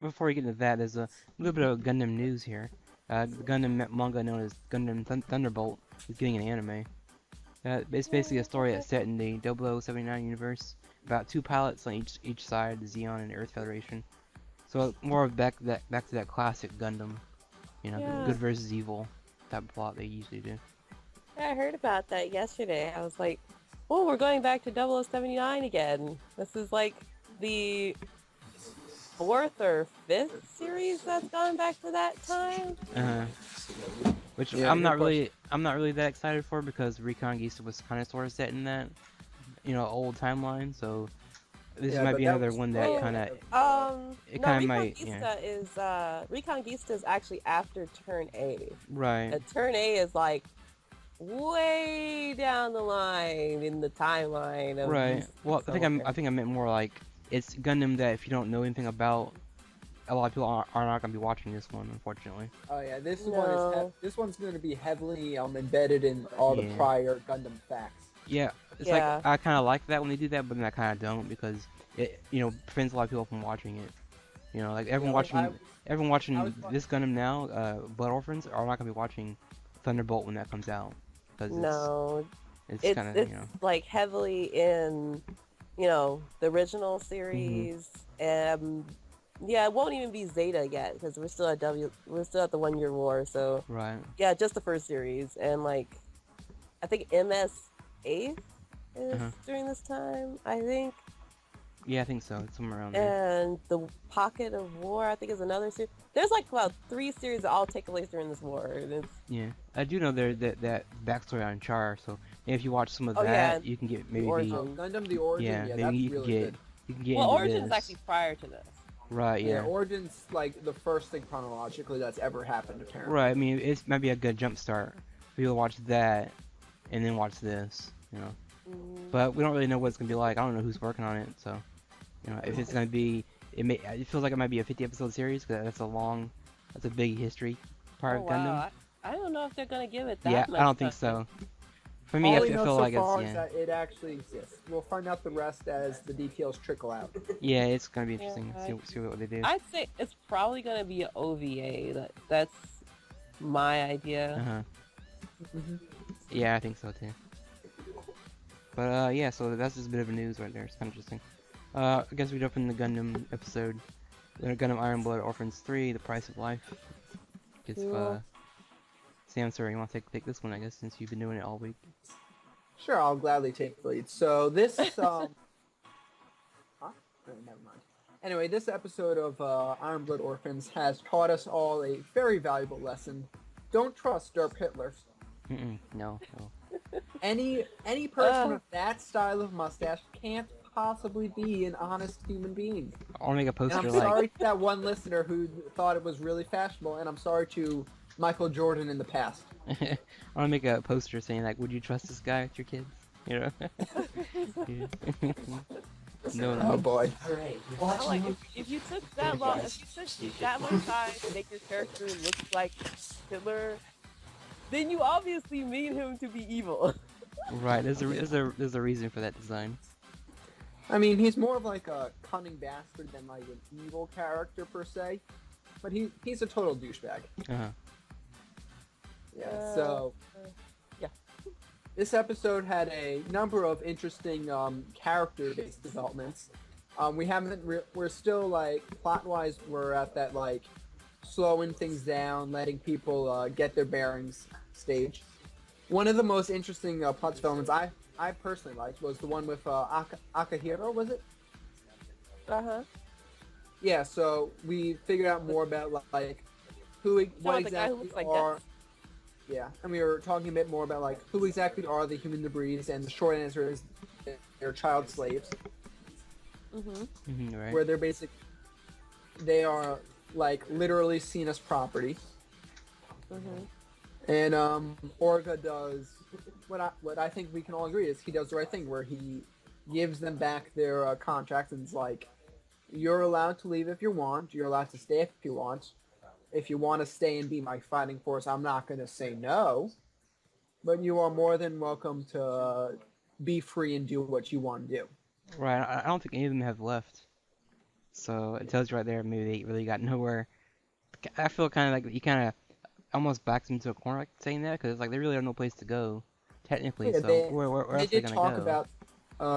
before we get into that, there's a little bit of Gundam news here. The Gundam manga known as Gundam Thunderbolt is getting an anime. It's basically a story that's set in the 0079 universe about two pilots on each side, the Xeon and Earth Federation. So more of back to that classic Gundam, Yeah, good versus evil type of plot they usually do. yeah, I heard about that yesterday. I was like, oh, we're going back to 0079 again. This is like the fourth or fifth series that's gone back to that time. Uh, which Yeah, good question. I'm not really that excited for because Recon Geista was kind of sort of set in that old timeline. So this Yeah, might but be that another was one that way Well, kind of ahead of. it no, kind of might Reconquista is actually after Turn A. right. And Turn A is like way down the line in the timeline of Right. these Well, so I think I meant more like it's Gundam that if you don't know anything about, a lot of people are not gonna be watching this one, unfortunately. Oh yeah, no. this one's going to be heavily embedded in all the Yeah. prior Gundam facts. Yeah. It's like Yeah. I kind of like that when they do that, but then I kind of don't because it prevents a lot of people from watching it. Like Yeah, like everyone I was watching this Gundam now, Blood Orphans are not gonna be watching Thunderbolt when that comes out because No. it's It's kind of it's like heavily in, the original hmm series. And yeah, it won't even be Zeta yet because we're still at the 1 year war, so right. yeah, just the first series. And like I think MS8 is Uh-huh. during this time, I think. Yeah, I think so. It's somewhere around there. And the Pocket of War, I think, is another series. There's like about three series that all take place during this war. And it's Yeah, I do know there that backstory on Char. So if you watch some of oh yeah, that, you can get the maybe be Oh, Origins. Gundam the Origin, yeah yeah, maybe that's really good. you can get Well, into Origins is this. actually prior to this. Right. Yeah, Yeah. Origin's like the first thing chronologically that's ever happened, Right. apparently. I mean, it's might be a good jump start for you to watch that and then watch this. Mm, But we don't really know what it's gonna be like. I don't know who's working on it. So if it's gonna be, it feels like it might be a 50 episode series because that's a big history part oh of Gundam. wow, I don't know if they're gonna give it Yeah, that I much don't think time. so. For me, All I we know feel so like it's far is yeah. that it actually exists. We'll find out the rest as the details trickle out. Yeah, it's gonna be Yeah, interesting. See what they do. I'd say it's probably gonna be an OVA. That's my Uh idea. huh. Mhm. Yeah, I think so too. But yeah, so that's just a bit of news right there. It's kind of interesting. I guess we jump in the Gundam episode. Gundam Iron Blood Orphans 3, The Price of Life. It's Cool. Sam, sorry, you want to take this one, I guess, since you've been doing it all week. Sure, I'll gladly take the lead. So this, huh? Oh, never mind. Anyway, this episode of Iron Blood Orphans has taught us all a very valuable lesson. Don't trust Derp Hitler. No, no. Any person with that style of mustache can't possibly be an honest human being. I want to make a And I'm poster like. sorry to that one listener who thought it was really fashionable, and I'm sorry to Michael Jordan in the past. I want to make a poster saying like, "Would you trust this guy with your kids?" You know. Yeah. No, Oh no. boy. I'm like, if you took that long, if you took that much time to make your character look like Hitler, then you obviously made him to be evil. Right. There's a reason for that design. I mean, he's more of like a cunning bastard than like an evil character per se, but he's a total douchebag. Uh huh. Yeah. So Yeah. this episode had a number of interesting character-based developments. We haven't. We're still like plot-wise, we're at that like slowing things down, letting people get their bearings stage. One of the most interesting plot developments I personally liked was the one with Akahiro. Was it? Uh huh. Yeah. So we figured out more about like what About the guy who exactly looks like are. Dex. Yeah, and we were talking a bit more about like who exactly are the human debris, and the short answer is they're child slaves, Right. where they are like literally seen as property. Mhm. And Orga does what I think we can all agree is he does the right thing, where he gives them back their contracts and is like, you're allowed to leave if you want, you're allowed to stay if you want. If you want to stay and be my fighting force, I'm not going to say no, but you are more than welcome to be free and do what you want to do. Right. I don't think any of them have left. So it tells you right there, maybe they really got nowhere. I feel kind of like you kind of almost backs them into a corner like saying that because like they really have no place to go, technically. Yeah, So they where they else are they did gonna talk go? about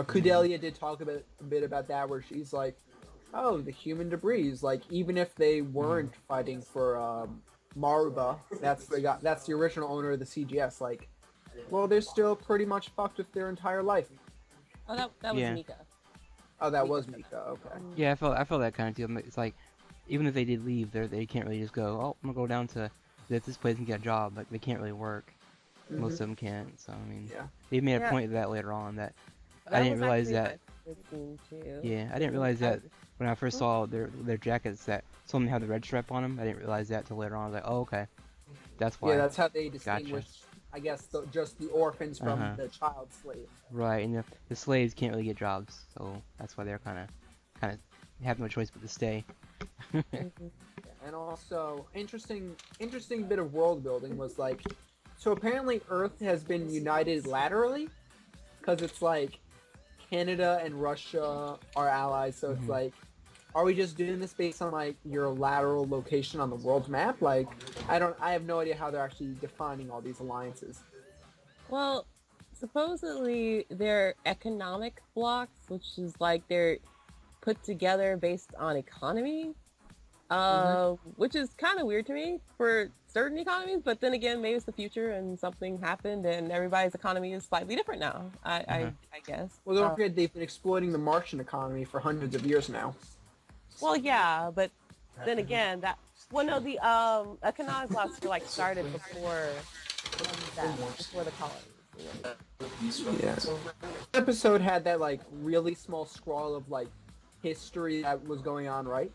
Kudelia did talk a bit about that, where she's like, oh, the human debris. Like, even if they Hmm. weren't fighting for Maruba, that's the original owner of the CGS. Like, well, they're still pretty much fucked with their entire life. Oh, that was Yeah, Mika. Oh, that Mika was said Mika. Okay. that. yeah, I felt that kind of too. It's like even if they did leave, they can't really just go. Oh, I'm gonna go down to this place and get a job. Like they can't really work. Most Hmm. of them can't. So I mean, Yeah. they made a Yeah, point of that later on that I that didn't was realize actually that. my favorite scene too. Yeah, I didn't And realize that when I first saw their jackets that some of them had the red stripe on them. I didn't realize that till later on. I was like, oh okay, that's Yeah, why. that's how they Gotcha. distinguish, I guess, just the orphans Uh from huh. the child slave. Right, and the slaves can't really get jobs, so that's why they're kind of have no choice but to stay. Mhm. And also, interesting bit of world building was like, so apparently Earth has been united laterally, because it's like Canada and Russia are allies. So it's Hmm. like, are we just doing this based on like your lateral location on the world map? Like, I have no idea how they're actually defining all these alliances. Well, supposedly they're economic blocks, which is like they're put together based on economy, Hmm. which is kind of weird to me for certain economies. But then again, maybe it's the future and something happened and everybody's economy is slightly different now. I Uh-huh. I, I guess. Well, don't forget they've been exploiting the Martian economy for hundreds of years now. Well, yeah, but then again, that well, no, the economic blocks were like started before the colonies. Yeah. Episode had that like really small scroll of like history that was going on, right?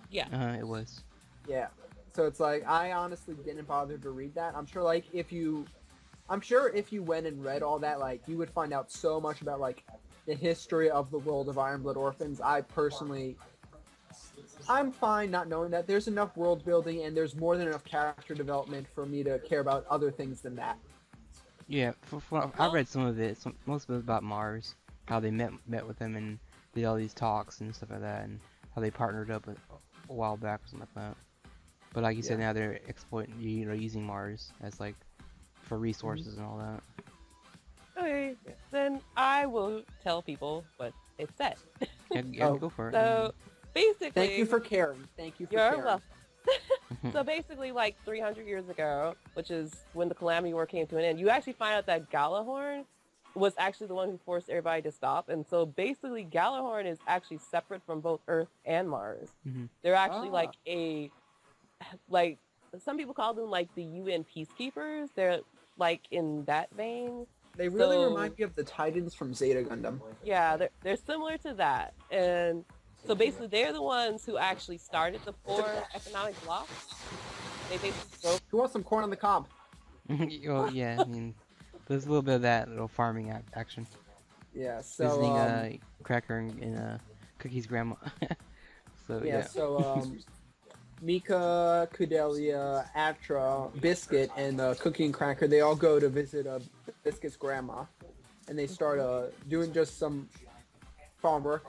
Yeah. It was. Yeah. So it's like I honestly didn't bother to read that. I'm sure if you went and read all that, like you would find out so much about like the history of the world of Iron Blood Orphans. I'm fine not knowing that. There's enough world building and there's more than enough character development for me to care about other things than that. Yeah, I Well, read some of it. Most of it was about Mars, how they met with them and did all these talks and stuff like that, and how they partnered up a while back or something like that. But like you said, Yeah. now they're exploiting, using Mars as like for Mhm. resources and all that. okay, then I will tell people what it said. Yeah, yeah, Oh, go for it. So thank you basically, for caring. Thank you for you're caring. welcome. So basically, like 300 years ago, which is when the Calamity War came to an end, you actually find out that Gala Horn was actually the one who forced everybody to stop. And so basically, Gala Horn is actually separate from both Earth and Mars. Hmm. They're actually Ah, like some people call them like the UN peacekeepers. They're like in that vein. they really So remind me of the Titans from Zeta Gundam. yeah, they're similar to that. And so basically, they're the ones who actually started the four economic blocks. They basically broke. Who wants some corn on the cob? Oh yeah, I mean, there's a little bit of that little farming action, Yeah. So visiting Cracker and Cookie's grandma. So yeah. yeah. So Mika, Kudelia, Atra, Biscuit, and Cookie and Cracker, they all go to visit Biscuit's grandma, and they start doing just some farm work.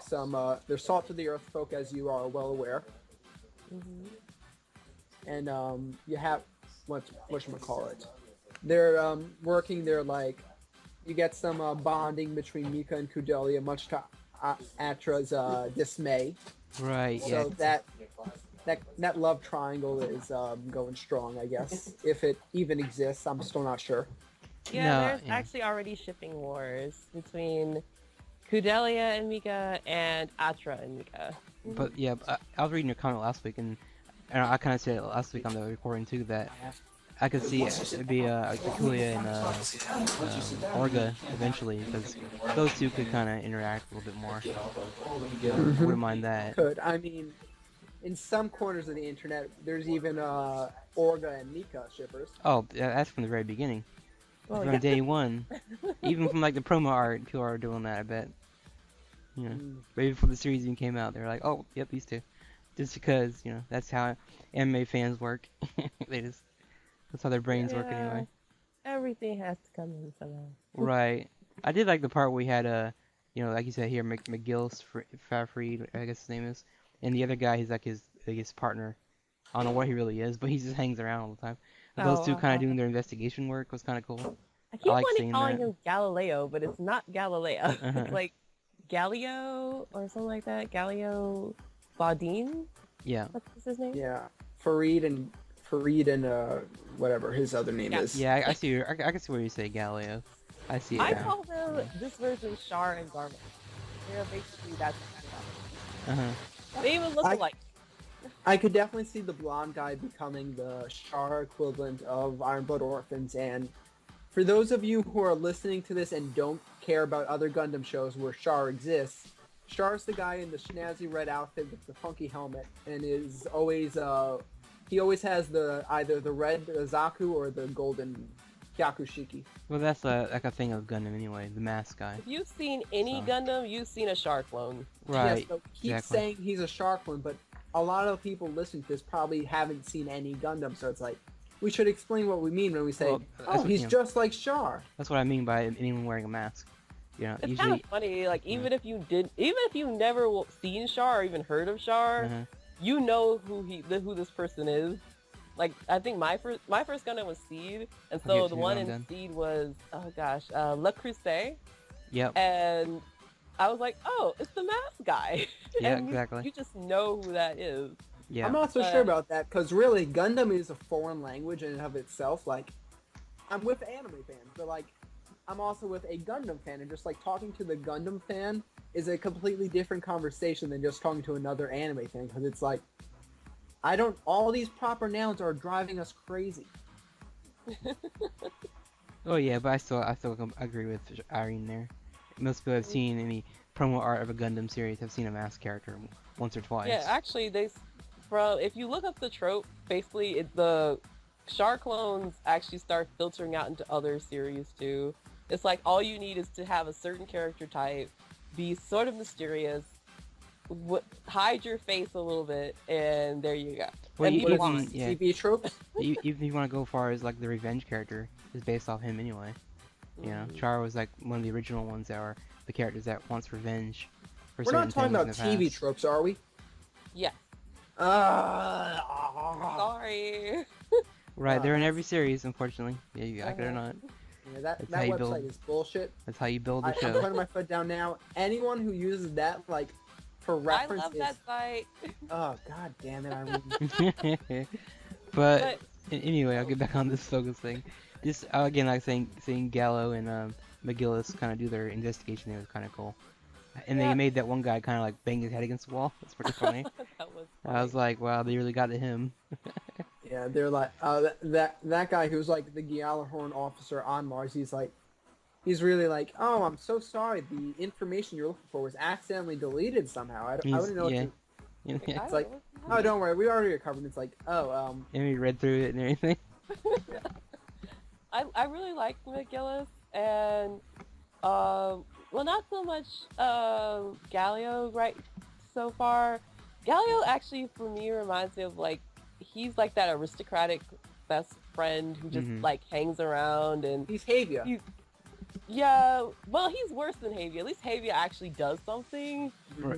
They're salt to the earth folk, as you are well aware, Mhm. and you have what you call it. They're working. They're like you get some bonding between Mika and Kudelia, much to Atra's dismay. Right. Yeah. So that love triangle is going strong, I guess. If it even exists, I'm still not sure. Yeah, No. there's Yeah. actually already shipping wars between Kudelia and Mika and Atra and Mika. But yeah, I was reading your comment last week, and I kind of said it last week on the recording too that I could see it'd be Akulia and Orga eventually, because those two could kind of interact a little bit more. Wouldn't mind that. Could I mean, in some corners of the internet, there's even Orga and Mika shippers. Oh, yeah, that's from the very beginning. Well, From yeah. day one. Even from like the promo art, people are doing that, I bet. You know, Mm. right before the series even came out, they were like, oh, yep, these two. Just because, that's how anime fans work. That's how their brains work Yeah, anyway. everything has to come in somehow. Right. I did like the part where we had like you said here, McGill's Fafreed, I guess his name is. and the other guy, he's like his partner. I don't know what he really is, but he just hangs around all the time. But those two kind of doing their investigation work was kind of cool. I I keep like wanting seeing calling that. him Galileo, but it's not Galileo. Uh-huh. It's like Galileo or something like that. Galileo Baudin? Yeah. What's his name? Yeah, Farid and whatever his other name Yeah. is. Yeah, I see. I can see where you say Galileo. I see it I now. call them this version Char and Garmin. They're basically that's what Uh-huh. they even look alike. I could definitely see the blonde guy becoming the Char equivalent of Ironblood Orphans. And for those of you who are listening to this and don't care about other Gundam shows where Char exists, Char's the guy in the snazzy red outfit with the funky helmet, and is always he always has either the red Zaku or the golden Hyakushiki. Well, that's like a thing of Gundam anyway. The mask guy. If you've seen any So. Gundam, you've seen a Char clone. Right. Yes, so keep exactly. saying he's a shark one, but a lot of people listening to this probably haven't seen any Gundam, so it's like we should explain what we mean when we say, Well, that's "Oh, what- he's you know. just like Char." That's what I mean by anyone wearing a mask. You know, It's usually. kind of funny, like even if you never seen Char or even heard of Char, Uh-huh. you know who this person is. Like I think my first Gundam was Seed, and Okay, so so the you're one on in then. Seed was Le Creuset, Yep. and I was like, oh, it's the mask guy. Yeah, And exactly. You just know who that is. Yeah. I'm not so sure about that because really, Gundam is a foreign language in and of itself. Like, I'm with anime fans, but like, I'm also with a Gundam fan, and just like talking to the Gundam fan is a completely different conversation than just talking to another anime fan because it's like, all these proper nouns are driving us crazy. Oh yeah, but I still agree with Irene there. Most people have seen any promo art of a Gundam series have seen a masked character once or twice. Yeah, actually, if you look up the trope, basically the Char clones actually start filtering out into other series too. It's like all you need is to have a certain character type, be sort of mysterious, hide your face a little bit, and there you go. Well, And you- people even- want it. yeah. TV tropes. Even if you want to go far as like the revenge character is based off him anyway. You know, Char was like one of the original ones that are the characters that wants revenge for We're certain not talking things about in the TV past. tropes, are we? Yeah. Yeah, Sorry. Right, they're in every series, unfortunately. Yeah, you like it or not. that That's that how you website build- is bullshit. That's how you build the I'm show. putting my foot down now. Anyone who uses that like for I reference love is that site. oh god damn it, Irene. But anyway, I'll get back on this focus thing. Just again, like seeing Gallo and McGillis kind of do their investigation there was kind of cool. And Yeah. they made that one guy kind of like bang his head against the wall. That's pretty funny. That was I was like, wow, they really got to him. Yeah, they're like that guy who's like the Gala Horn officer on Mars. He's really like, oh, I'm so sorry. The information you're looking for was accidentally deleted somehow. I wouldn't know. Yeah. It's like, oh, don't worry, we already recovered. It's like, oh, And we read through it and everything. I really like McGillis and well, not so much Galio right so far. Galio actually for me reminds me of like he's like that aristocratic best friend who just Mhm. like hangs around and he's Havia. yeah, well he's worse than Havia. At least Havia actually does something.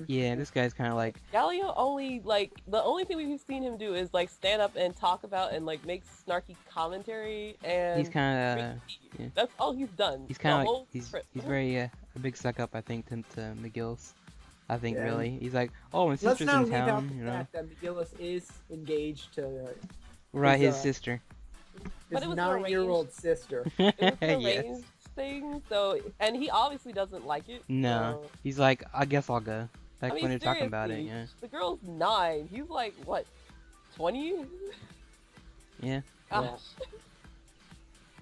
Yeah, this guy's kind of like, Galio only like the only thing we've seen him do is like stand up and talk about and like make snarky commentary and he's kind of, yeah. that's all he's done. he's the kind of whole like, he's trip. very a big suck up, I think, to McGillis. I think Yeah. really, he's like, oh, my Let's sister's not in leave out town, the you know. fact that McGillis is engaged to Right, his, his sister. But his it was 9-year-old sister. It was an Yes. arranged thing, so and he obviously doesn't like it. No, so- he's like, I guess I'll go. Like I mean, when they're talking about it, seriously, yeah. The girl's 9. He's like what, 20? Yeah. Gosh.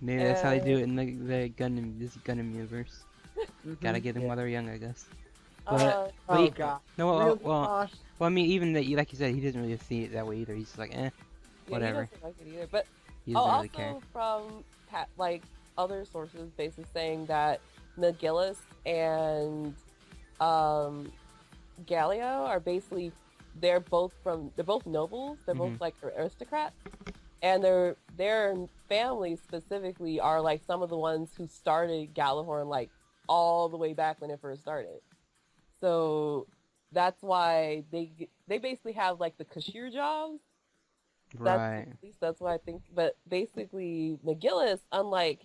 Maybe that's how they do it in the Gundam universe. Gotta Mhm. get them Yeah. while they're young, I guess. Uh, But- Oh Wait, god. No, Real well, gosh. I mean, even that, like you said, he doesn't really see it that way either. He's just like, yeah, whatever. He doesn't like it either. But He doesn't also really care. from like other sources, basically saying that McGillis and Galio are basically they're both nobles. They're both Mhm. like aristocrats, and their families specifically are like some of the ones who started Gala Horn like all the way back when it first started. So that's why they basically have like the cashier jobs. That's Right. at least that's what I think. But basically, McGillis, unlike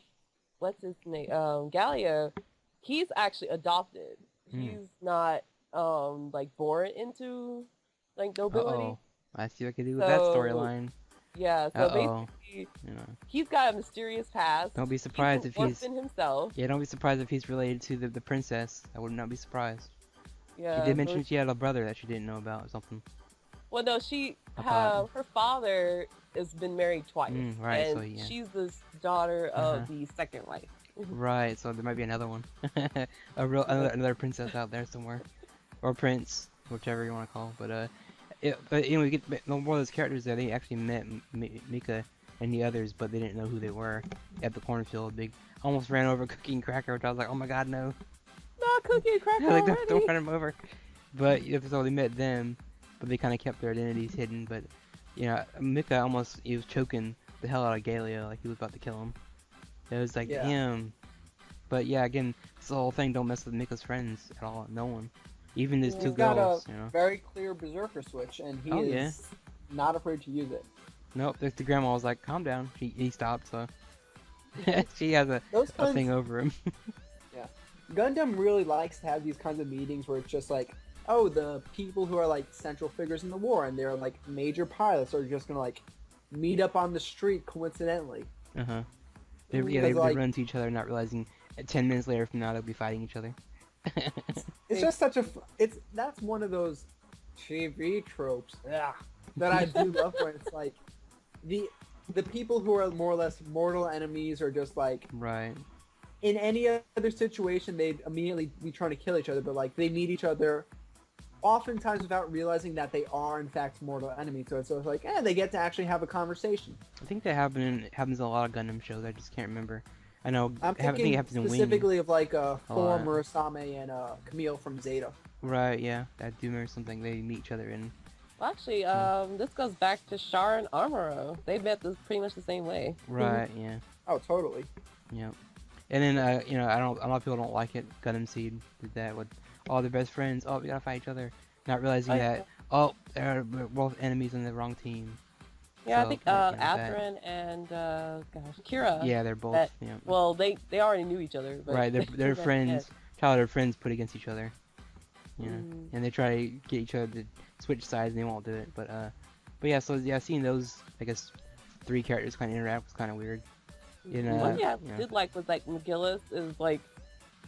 what's his name, Gallia, he's actually adopted. Hmm. He's not like born into like nobility. Uh-oh. I see what I could do with that So storyline. yeah, so Uh-oh. basically You know. he's got a mysterious past. Don't be He's surprised an if he's... orphan himself. Yeah, don't be surprised if he's related to the princess. I would not be surprised. She Yeah, did so mention she had a brother that she didn't know about or something. well, no, she I thought. her father has been married twice, Right, so and yeah. she's the daughter Uh-huh. of the second wife. Right, so there might be another one. Another princess out there somewhere. Or prince, whichever you want to call it. But you know, we get more of those characters there. They actually met Mika and the others, but they didn't know who they were at the cornfield. They almost ran over Cookie and Cracker, which I was like, oh my god, no. Not Cookie and Cracker Like, already. don't run him over. But so they met them, but they kind of kept their identities hidden. But you know, Mika he was choking the hell out of Galileo, like he was about to kill him. It was like, Yeah. damn. But yeah, again, it's the whole thing. Don't mess with Mika's friends at all. No one, even his Yeah. two He's got girls. a You know. very clear berserker switch, and he Oh, is not afraid to use it. Nope. The grandma was like, calm down. He stopped. So she has Those a kinds, thing over him. Gundam really likes to have these kinds of meetings where it's just like, oh, the people who are like central figures in the war and they're like major pilots are just gonna like meet up on the street coincidentally. Uh-huh. Yeah, They like- run to each other, not realizing 10 minutes later from now they'll be fighting each other. It's just such a that's one of those TV tropes that I do love where it's like the people who are more or less mortal enemies are just like Right. in any other situation they'd immediately be trying to kill each other, but like they meet each other oftentimes without realizing that they are in fact mortal enemies. So it's sort of like, they get to actually have a conversation. I think that happens in a lot of Gundam shows. I just can't remember. I know. I'm I think thinking it happens in Wing. specifically of like lot. Form, Murasame, and Camille from Zeta. Right. Yeah. I do remember something. They meet each other in. Well, actually, this goes back to Char and Amuro. They met this pretty much the same way. Right. Yeah. Oh, totally. Yeah. And then you know, a lot of people don't like it. Gundam Seed did that with all their best friends. Oh, we gotta fight each other, not realizing that we're both enemies on the wrong team. Yeah, So, I think yeah, that- Athrun and Kira. Yeah, they're both. that- Yeah. Well, they already knew each other. But Right. They're they met friends. Childhood friends put against each other. You know, Mm. and they try to get each other to switch sides, and they won't do it. But yeah. So yeah, seeing those, I guess, three characters kind of interact was kind of weird. You know, One thing I yeah. did like was like McGillis is like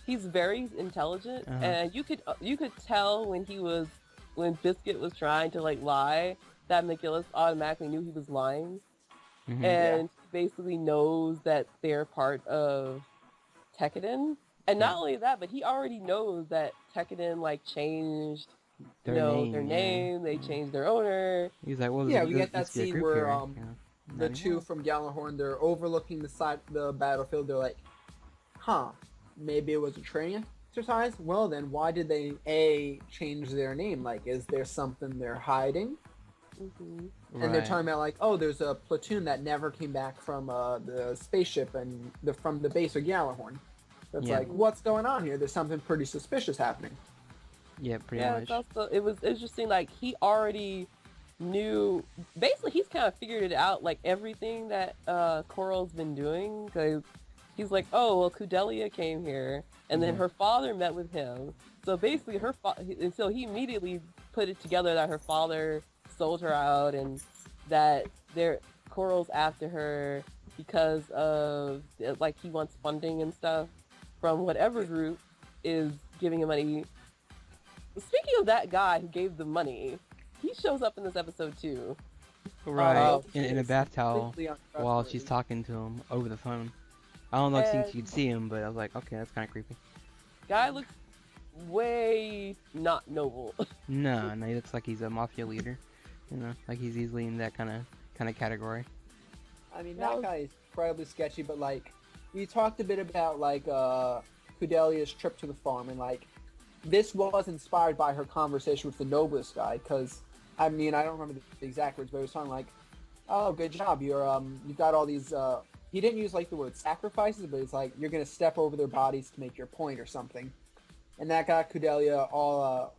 he's very intelligent, Uh-huh. and you could tell when Biscuit was trying to like lie that McGillis automatically knew he was lying, Mhm. and basically knows that they're part of Tekkadan. And not only that, but he already knows that Tekkadan like changed Their their name, name, they changed their owner. He's like, well, Yeah, there we get that used to be a scene group where, here, the not anymore. two from Gala Horn, they're overlooking the battlefield. They're like, maybe it was a training exercise. Well, then why did they change their name? Like, is there something they're hiding? Mhm. And they're Right. talking about like, oh, there's a platoon that never came back from the spaceship and from the base of Gala Horn. So it's Yeah. like, what's going on here? There's something pretty suspicious happening. Yeah, pretty Yeah, much. it's also it was interesting. Like he already knew. Basically, he's kind of figured it out. Like everything that Coral's been doing, because he's like, oh well, Kudelia came here, and then Mhm. her father met with him. So basically, and so he immediately put it together that her father sold her out, and that Coral's after her because of like he wants funding and stuff from whatever group is giving him money. Speaking of that guy who gave the money, he shows up in this episode too. Right. In a it's bath towel completely while she's untrustworthy. talking to him over the phone. I don't know if And- you could see him, but I was like, okay, that's kind of creepy. Guy looks way not noble. No, he looks like he's a mafia leader. You know, like he's easily in that kind of category. I mean, That that was- guy is incredibly sketchy, but like, we talked a bit about like Kudelia's trip to the farm, and like, this was inspired by her conversation with the noblest guy, because I mean, I don't remember the exact words, but it was something like, "Oh, good job, you've got all these." He didn't use like the word sacrifices, but it's like you're gonna step over their bodies to make your point or something, and that got Kudelia all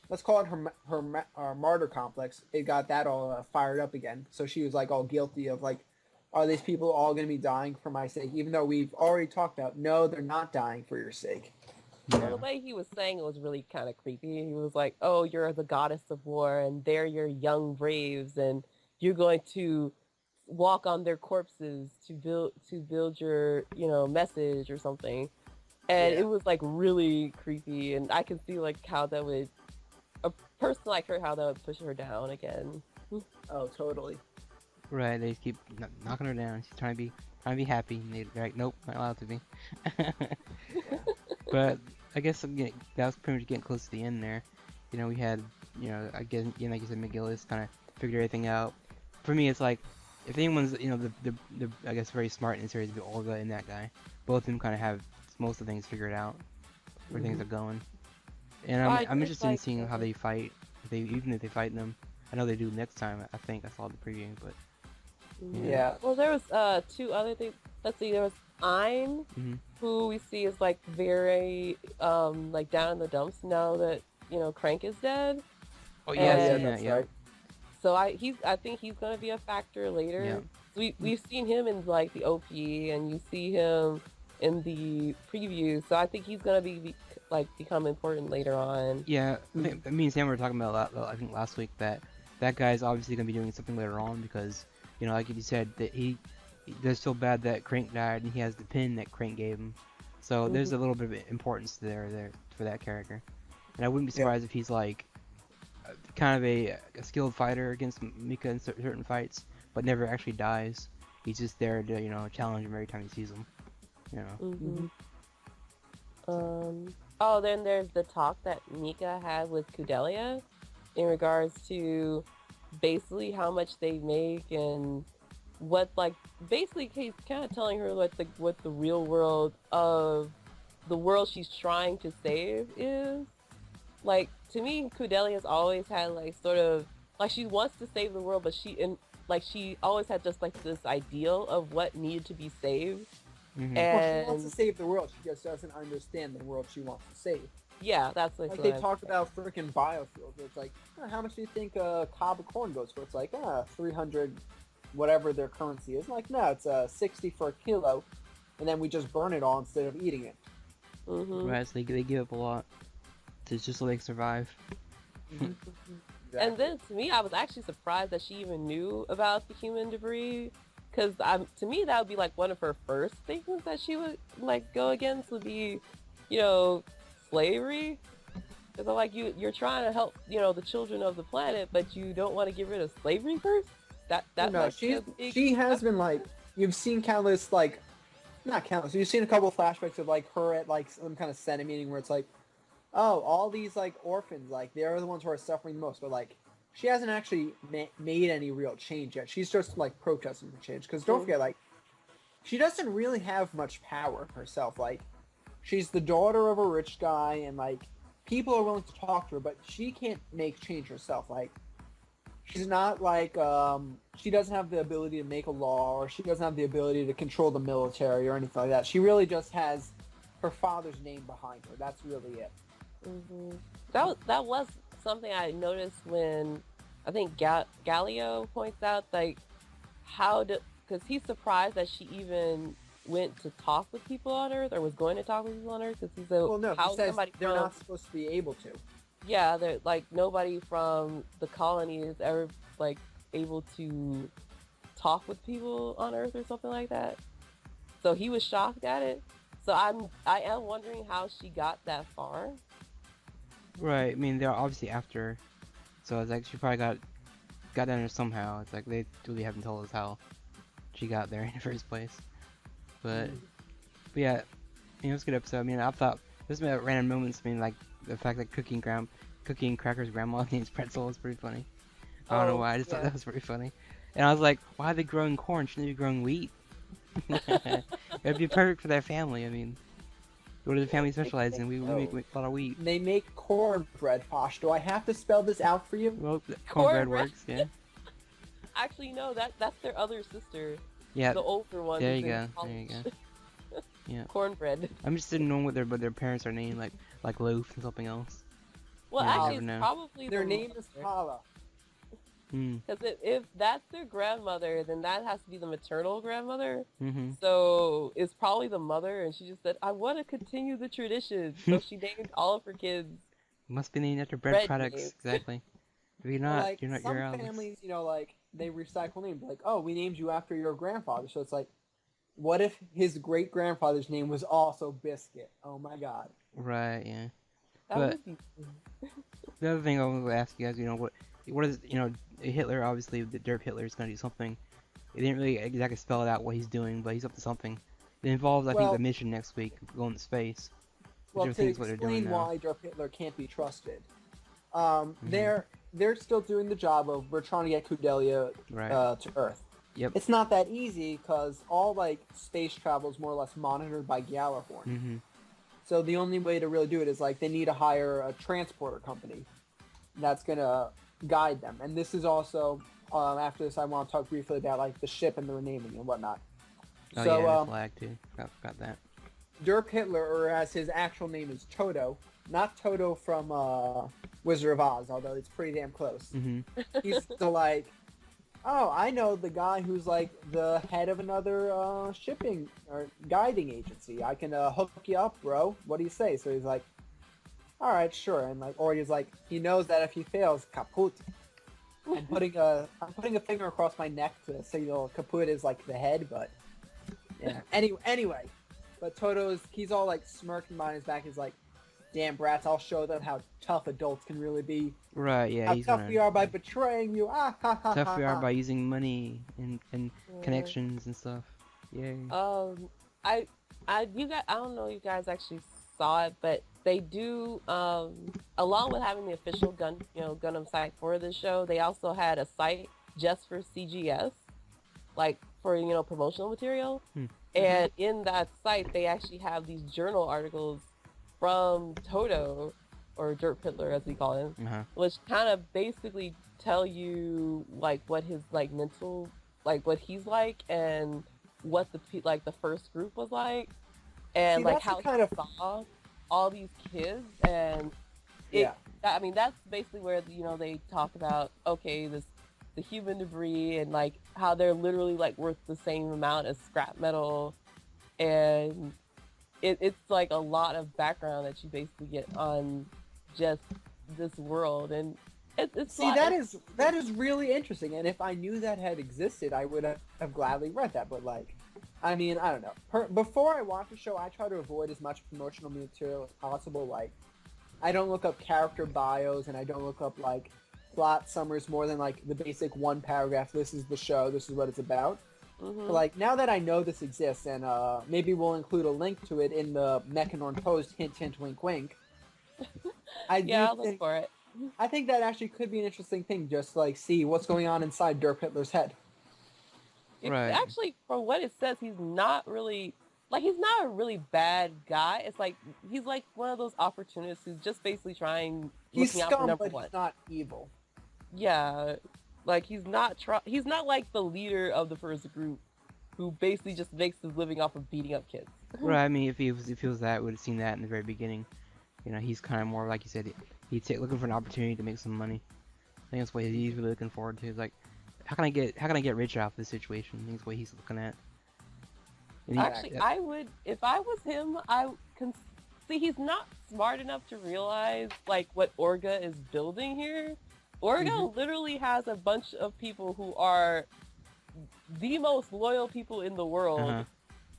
let's call it her martyr complex. It got that all fired up again. So she was like all guilty of like, are these people all going to be dying for my sake? Even though we've already talked about, no, they're not dying for your sake. Well, the way he was saying it was really kind of creepy. He was like, "Oh, you're the goddess of war, and they're your young braves, and you're going to walk on their corpses to build your message or something." And Yeah. it was like really creepy, and I can see like how that would a person like her, how that would push her down again. Oh, totally. Right, they keep knocking her down. She's trying to be happy, and they're like, nope, not allowed to be. But I guess that was pretty much getting close to the end there. We had, I guess, like you said, McGillis kind of figured everything out. For me, it's like, if anyone's, the I guess very smart in the series, it'd be Olga and that guy. Both of them kind of have most of the things figured out, where things are going. And I'm interested in seeing how they fight. Even if they fight them, I know they do next time. I think I saw the preview, but Yeah. Well, there was two other things. Let's see. There was Ein, who we see is like very like down in the dumps now that Crank is dead. oh yeah, I've yeah, seen that's that, yeah. right. So I think he's gonna be a factor later. Yeah. We've seen him in like the OP, and you see him in the preview. So I think he's gonna become important later on. Yeah, me and Sam were talking about I think last week that guy's obviously gonna be doing something later on because like you said that they're so bad that Crank died and he has the pin that Crank gave him, so there's a little bit of importance there for that character, and I wouldn't be surprised if he's like kind of a skilled fighter against Mika in certain fights, but never actually dies. He's just there to challenge him every time he sees him. Oh, then there's the talk that Mika had with Kudelia in regards to basically how much they make and what basically he's kind of telling her what the real world of the world she's trying to save is. Like, to me, Kudelia's always had sort of she wants to save the world, but she always had just this ideal of what needed to be saved. Well, And she wants to save the world. She just doesn't understand the world she wants to save. yeah, that's Like they talk about freaking biofuels. It's like, how much do you think a cob of corn goes for? It's like 300, whatever their currency is. I'm like, no, it's 60 for a kilo, and then we just burn it all instead of eating it. Right, so they give up a lot just so they can survive. Exactly. And then to me, I was actually surprised that she even knew about the human debris, because to me that would be one of her first things that she would go against would be, slavery. Because I'm like, you're trying to help the children of the planet, but you don't want to get rid of slavery first. She has been you've seen countless not countless. You've seen a couple of flashbacks of her at some kind of Senate meeting where it's oh, all these orphans, they're the ones who are suffering the most, but she hasn't actually made any real change yet. She's just protesting for change. Because don't forget, she doesn't really have much power herself. She's the daughter of a rich guy, and people are willing to talk to her, but she can't make change herself. She's not she doesn't have the ability to make a law, or she doesn't have the ability to control the military or anything like that. She really just has her father's name behind her. That's really it. That was something I noticed when I think Galileo points out because he's surprised that she even went to talk with people on Earth or was going to talk with people on Earth because he said, well, no, how he says somebody they're not supposed to be able to. Yeah, they're nobody from the colony is ever able to talk with people on Earth or something like that. So he was shocked at it. So I am wondering how she got that far. Right, I mean they're obviously after her, so it's she probably got down there somehow. It's they really haven't told us how she got there in the first place. But yeah, it was a good episode. I mean, I thought there's been random moments. I mean, the fact that cooking Cracker's grandma names Pretzel was pretty funny. I don't know why, I just thought that was pretty funny. And I was like, why are they growing corn? Shouldn't they be growing wheat? It'd be perfect for their family. I mean, what do the family specialize in? We make a lot of wheat. They make cornbread, Posh. Do I have to spell this out for you? Well, cornbread works, yeah. Actually, no, that's their other sister. Yeah. The older one. There you go. There you go. Yeah. Cornbread. I'm just didn't know what their parents are named, like Loaf and something else. Well, Yeah, you actually, never it's know. probably Their the name is mother. Kala. Because if that's their grandmother, then that has to be the maternal grandmother. Mm-hmm. So it's probably the mother, and she just said, "I want to continue the tradition." So she named all of her kids Must be named after bread bread products. names. Exactly. If you're Well, not, like you're some Alex. families, like they recycle names. Like, oh, we named you after your grandfather. So it's like, what if his great grandfather's name was also Biscuit? Oh my God. Right. Yeah. That But would be. the other thing I want to ask you guys, what is, Hitler, obviously, the Derp Hitler is going to do something. They didn't really exactly spell it out what he's doing, but he's up to something. It involves, I think, the Well, mission next week, going to space, which well, I to think is what they're doing explain now. why Darth Hitler can't be trusted, Mm-hmm. they're still doing the job of we're trying to get Kudelia Right. to Earth. Yep. It's not that easy because all like space travel is more or less monitored by Gala Horn. Mm-hmm. So the only way to really do it is like they need to hire a transporter company that's gonna guide them. And this is also after this I want to talk briefly about like the ship and the renaming and whatnot. Oh So yeah, the flag too. Forgot that. Derp Hitler, or as his actual name is Toto, not Toto from Wizard of Oz, although it's pretty damn close. Mm-hmm. He's still like, oh, I know the guy who's like the head of another shipping or guiding agency. I can hook you up, bro. What do you say? So he's like, all right, sure. And like, or he's like, he knows that if he fails, kaput. I'm putting a finger across my neck to signal kaput is like the head, but yeah. Anyway, but he's all like smirking behind his back. He's like, damn brats, I'll show them how tough adults can really be. Right. Yeah. How He's tough gonna. we are by betraying you. Ah ha ha Tough ha we are ha. by using money and connections and stuff. Yay. I you guys, I don't know if you guys actually saw it, but they do along with having the official Gundam site for the show, they also had a site just for CGS, like for promotional material. And in that site they actually have these journal articles from Toto, or Dirt Hitler as we call him, Uh-huh. which kind of basically tell you like what his like mental, like what he's like and what the first group was like, and See, like that's the how kind of he saw all these kids. And yeah. I mean that's basically where they talk about, okay, the human debris and like how they're literally like worth the same amount as scrap metal. And it's like a lot of background that you basically get on just this world. And it's See, that is really interesting. And if I knew that had existed, I would have gladly read that. But like, I mean, I don't know. Before I watch a show, I try to avoid as much promotional material as possible. Like, I don't look up character bios and I don't look up like plot summaries more than like the basic one paragraph. This is the show. This is what it's about. But like, now that I know this exists, and maybe we'll include a link to it in the Mechanorn post, hint, hint, wink, wink. I'll look for it. I think that actually could be an interesting thing, just like see what's going on inside Derp Hitler's head. Right. Actually, from what it says, he's not really he's not a really bad guy. It's like he's like one of those opportunists who's just basically He's looking out for scum, number but one. he's not evil. Yeah, like he's not like the leader of the first group who basically just makes his living off of beating up kids. Right. I mean, if he was that, we would have seen that in the very beginning. He's kind of more like you said. He's looking for an opportunity to make some money. I think that's what he's really looking forward to. He's like, how can I get rich off this situation? I think that's what he's looking at. And Actually, I would, if I was him, I can see he's not smart enough to realize like what Orga is building here. Orga literally has a bunch of people who are the most loyal people in the world,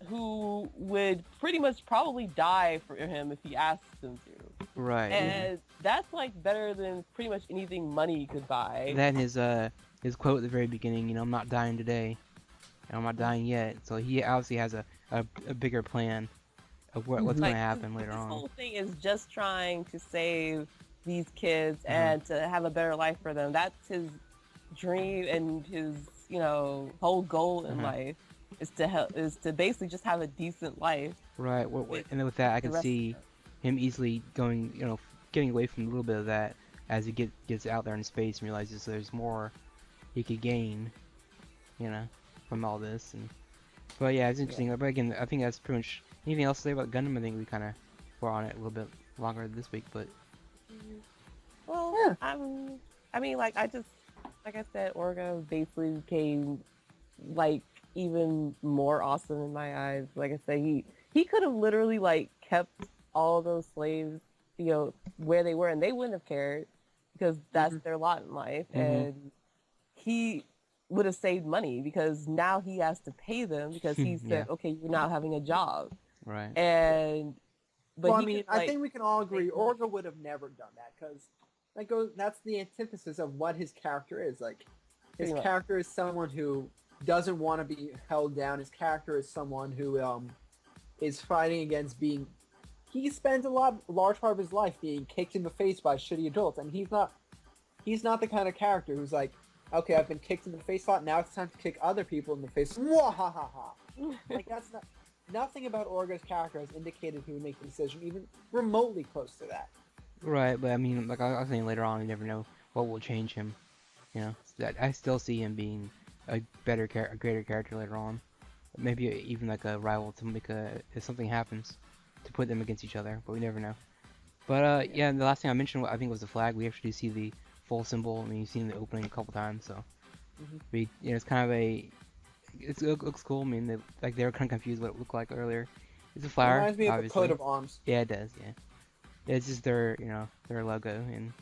who would pretty much probably die for him if he asked them to. Right. And that's like better than pretty much anything money could buy. That and his quote at the very beginning, I'm not dying today, and I'm not dying yet. So he obviously has a bigger plan of what's going to happen later on. This whole thing is just trying to save these kids and to have a better life for them. That's his dream and his whole goal in life is to basically just have a decent life. Right. And with that, I can see him easily going, getting away from a little bit of that as he gets out there in space and realizes there's more he could gain, from all this. But yeah, it's interesting. But again, I think that's pretty much. Anything else to say about Gundam? I think we kind of were on it a little bit longer this week, but Well, Yeah. I mean, like I said, Orga basically became like even more awesome in my eyes. Like I said, he could have literally like kept all those slaves, where they were, and they wouldn't have cared because that's Mhm. their lot in life, Mhm. and he would have saved money because now he has to pay them because he Yeah. said, okay, you're not having a job, Right. and but Well, I he mean, could I like think we can all agree make money Orga would have never done that because that's the antithesis of what his character is. Like, his pretty much. character is someone who doesn't want to be held down. His character is someone who is fighting against being. He spends large part of his life being kicked in the face by shitty adults, and he's not the kind of character who's like, okay, I've been kicked in the face a lot. Now it's time to kick other people in the face. Mwahaha. Like that's not. Nothing about Orga's character has indicated he would make the decision even remotely close to that. Right, but I mean, like I was saying later on, you never know what will change him. You know, so that I still see him being a a greater character later on. Maybe even like a rival to Mika if something happens to put them against each other, but we never know. But yeah, and the last thing I mentioned, I think, was the flag. We actually see the full symbol. I mean, you've seen the opening a couple times, so it's kind of it looks cool. I mean, they were kind of confused what it looked like earlier. It's a flower, Reminds me of a coat obviously. of arms. Yeah, it does. Yeah, it's just their their logo, and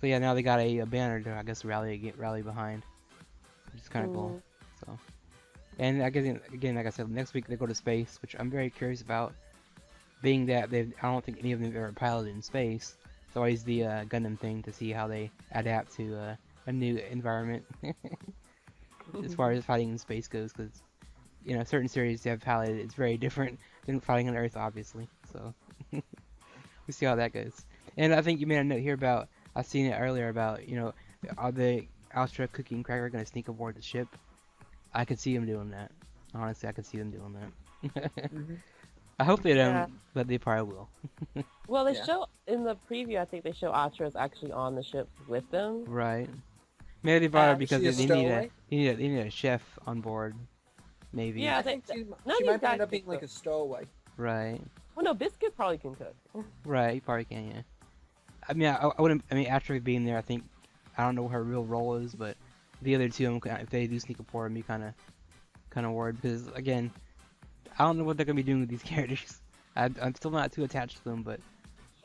so yeah, now they got a banner to, I guess, rally behind, which is kind of cool. Mm, So, and I guess again, like I said, next week they go to space, which I'm very curious about, being that I don't think any of them have ever piloted in space. It's always the Gundam thing to see how they adapt to a new environment as far as fighting in space goes, because certain series they have piloted, it's very different than fighting on Earth, obviously. So we see how that goes. And I think you made a note here about, I seen it earlier about, are the Astra Cookie and Cracker gonna sneak aboard the ship? I could see them doing that. Honestly, I could see them doing that. hmm I hope they yeah. don't, but they probably will. Well, they Yeah. show in the preview. I think they show Atra's actually on the ship with them. Right. Maybe they brought her Is because she a stowaway? they need a chef on board. Maybe. Yeah, I think none she of might these guys end up can being like cook. a stowaway. Right. Well, no, Biscuit probably can cook. Right. You probably can. Yeah. I mean, I wouldn't. I mean, after being there, I don't know what her real role is, but the other two, if they do sneak aboard, I'm be kind of worried because again, I don't know what they're gonna be doing with these characters. I'm still not too attached to them, but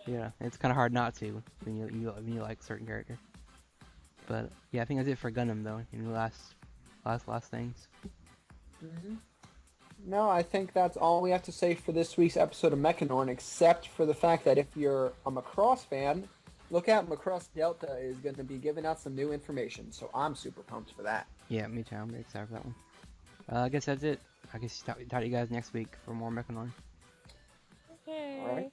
yeah, it's kind of hard not to when you like certain character. But yeah, I think that's it for Gundam though. Last things. hmm No, I think that's all we have to say for this week's episode of Mechanorn, except for the fact that if you're a Macross fan, look out, Macross Delta is going to be giving out some new information, so I'm super pumped for that. Yeah, me too. I'm very excited for that one. I guess that's it. I guess talk to you guys next week for more Mechanon. Okay. All right.